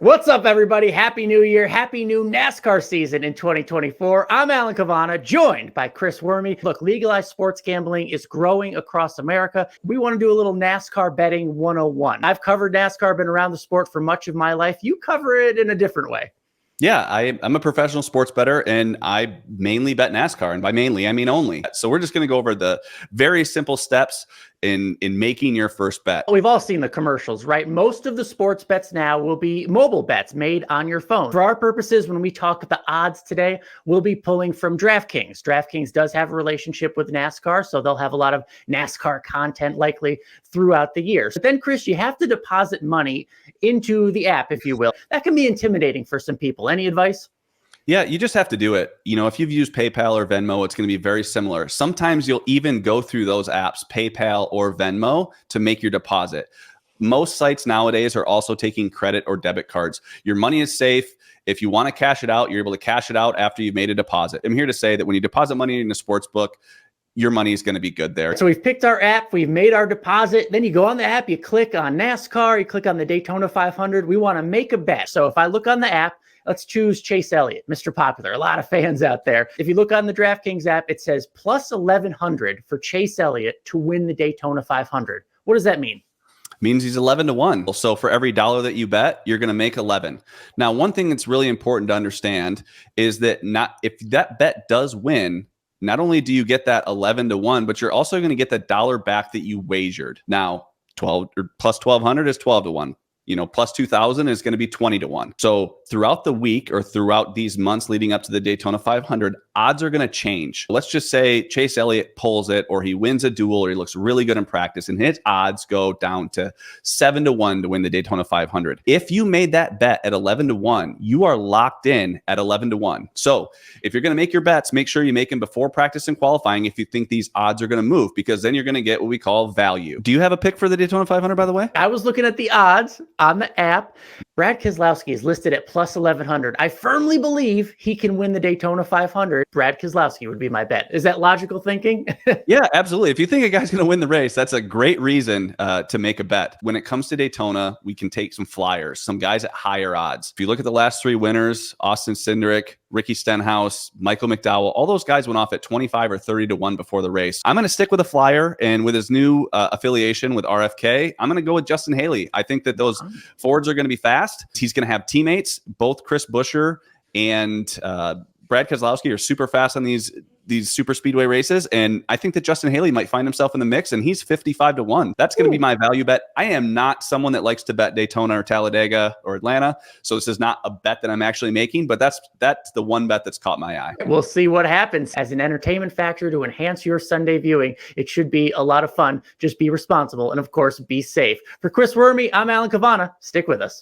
What's up, everybody? Happy New Year. Happy new NASCAR season in 2024. I'm Alan Cavana, joined by Chris Wormy. Look, legalized sports gambling is growing across America. We want to do a little NASCAR betting 101. I've covered NASCAR, been around the sport for much of my life. You cover it in a different way. Yeah, I'm a professional sports bettor, and I mainly bet NASCAR. And by mainly, I mean only. So we're just going to go over the very simple steps in making your first bet. We've all seen the commercials, right? Most of the sports bets now will be mobile bets made on your phone. For our purposes, when we talk the odds today, we'll be pulling from DraftKings. DraftKings does have a relationship with NASCAR, so they'll have a lot of NASCAR content likely throughout the year. But then, Chris, you have to deposit money into the app, if you will. That can be intimidating for some people. Any advice? Yeah, you just have to do it. You know, if you've used PayPal or Venmo, it's going to be very similar. Sometimes you'll even go through those apps, PayPal or Venmo, to make your deposit. Most sites nowadays are also taking credit or debit cards. Your money is safe. If you want to cash it out, you're able to cash it out after you've made a deposit. I'm here to say that when you deposit money in a sports book, your money is going to be good there. So we've picked our app, we've made our deposit, then you go on the app, you click on NASCAR, you click on the Daytona 500. We want to make a bet. So if I look on the app, let's choose Chase Elliott, Mr. Popular. A lot of fans out there. If you look on the DraftKings app, it says plus 1,100 for Chase Elliott to win the Daytona 500. What does that mean? Means he's 11 to 1. So for every dollar that you bet, you're going to make 11. Now, one thing that's really important to understand is that if that bet does win, not only do you get that 11 to 1, but you're also going to get the dollar back that you wagered. Now, 12 or plus 1,200 is 12 to 1. You know, plus 2,000 is going to be 20 to 1. So throughout the week or throughout these months leading up to the Daytona 500, odds are going to change. Let's just say Chase Elliott pulls it, or he wins a duel, or he looks really good in practice, and his odds go down to 7 to 1 to win the Daytona 500. If you made that bet at 11 to 1, you are locked in at 11 to 1. So if you're going to make your bets, make sure you make them before practice and qualifying if you think these odds are going to move, because then you're going to get what we call value. Do you have a pick for the Daytona 500, by the way? I was looking at the odds on the app. Brad Keselowski is listed at plus 1,100. I firmly believe he can win the Daytona 500. Brad Keselowski would be my bet. Is that logical thinking? Yeah, absolutely. If you think a guy's going to win the race, that's a great reason to make a bet. When it comes to Daytona, we can take some flyers, some guys at higher odds. If you look at the last three winners, Austin Cindric, Ricky Stenhouse, Michael McDowell, all those guys went off at 25 or 30 to 1 before the race. I'm going to stick with a flyer, and with his new affiliation with RFK, I'm going to go with Justin Haley. I think that those Fords are going to be fast. He's going to have teammates. Both Chris Buescher and Brad Keselowski are super fast on these super speedway races, and I think that Justin Haley might find himself in the mix, and he's 55 to 1. That's going to be my value bet. I am not someone that likes to bet Daytona or Talladega or Atlanta, so this is not a bet that I'm actually making, but that's the one bet that's caught my eye. We'll see what happens. As an entertainment factor to enhance your Sunday viewing, it should be a lot of fun. Just be responsible and, of course, be safe. For Chris Wormy, I'm Alan Cavana. Stick with us.